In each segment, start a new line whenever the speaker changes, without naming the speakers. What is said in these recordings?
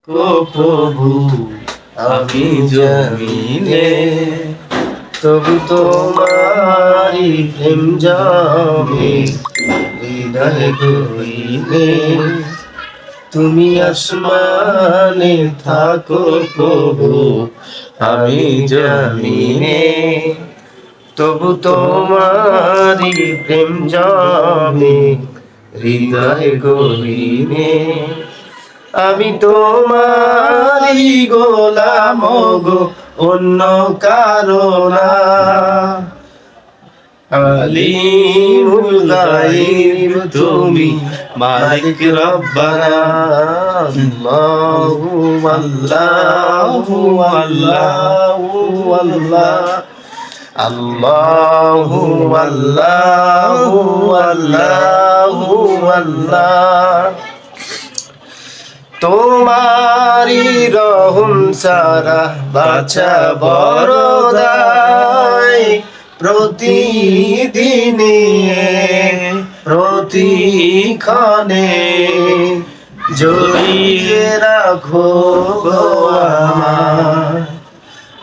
প্রভু আমি জমিনে, তবু তোমারি প্রেম জমে হৃদয় গহীনে। তুমি আসমানে থাকো প্রভু আমি জমিনে, তবু তোমারি প্রেম জমে হৃদয় গহীনে। আমি তোমারি গোলাম গো, অন্য কারো না। আলিমুল গায়ব তুমি মালিক রব্বানা। আল্লাহু আল্লাহু আল্লাহু আল্লাহ, আল্লাহু আল্লাহু আল্লাহু আল্লাহ। তোমারি রহম সারা বাছা বড় দায়, প্রতিদিনে প্রতিক্ষণে জড়িয়ে রাখো গো আমায়।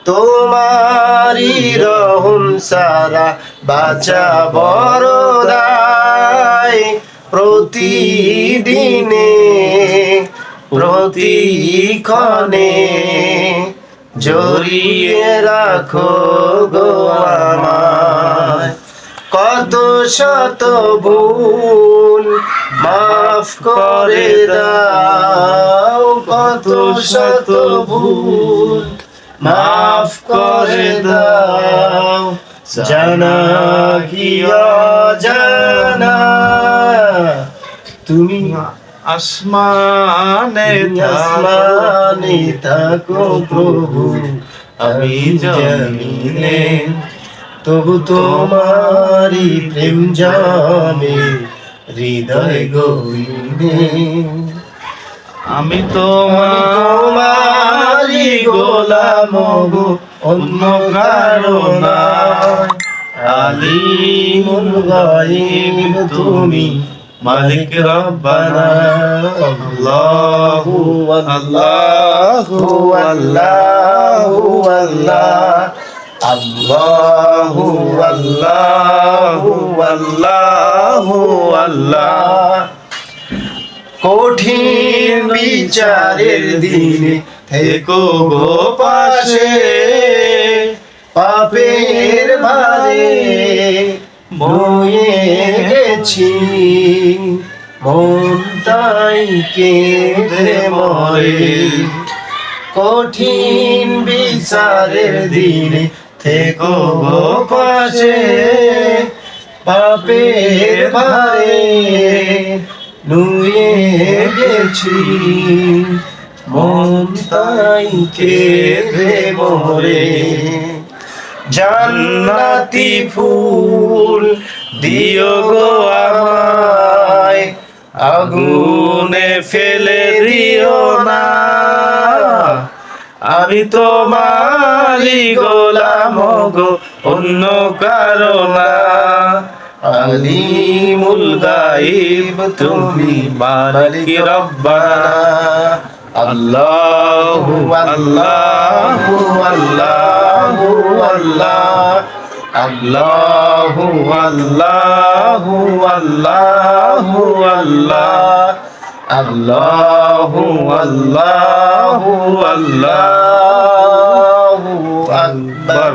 তোমারি রহম সারা বাছা বড় দায়, প্রতিদিনে প্রতিক্ষণে জড়িয়ে রাখো গো আমায়। কত শত ভুল মাফ করে দাও, কত শত ভুল মাফ করে দাও। জানা কি অজানা তুমি আসমানে থাকো প্রভু আমি জমিনে, তবু তোমারি প্রেম জমে হৃদয় গহীনে। আমি তোমারি গোলাম গো, অন্য কারো না। আলিমুল গায়ব তুমি মালিক রব্বানা। আল্লাহু আল্লাহু আল্লাহু আল্লাহ, আল্লাহু আল্লাহু আল্লাহু আল্লাহ। কঠিন বিচারের দিনে থেকো গো পাশে, পাপের ভারে বয়ে গেছি মন তাই কেঁদে মরে। কঠিন বিচারের দিনে থেকো গো পাশে, পাপের ভারে নুয়ে গেছি মন তাই কেঁদে মরে। জান্নাতি ফুল দিও গো আমায়, আগুনে ফেলে দিও না। আমি তোমারি গোলাম গো, অন্য কারো না। আলিমুল গায়ব তুমি মালিক রব্বানা। আল্লাহু আল্লাহু আল্লাহু আল্লাহ, আল্লাহু আল্লাহু আল্লাহু আল্লাহ, আল্লাহু আল্লাহু আল্লাহু আকবার।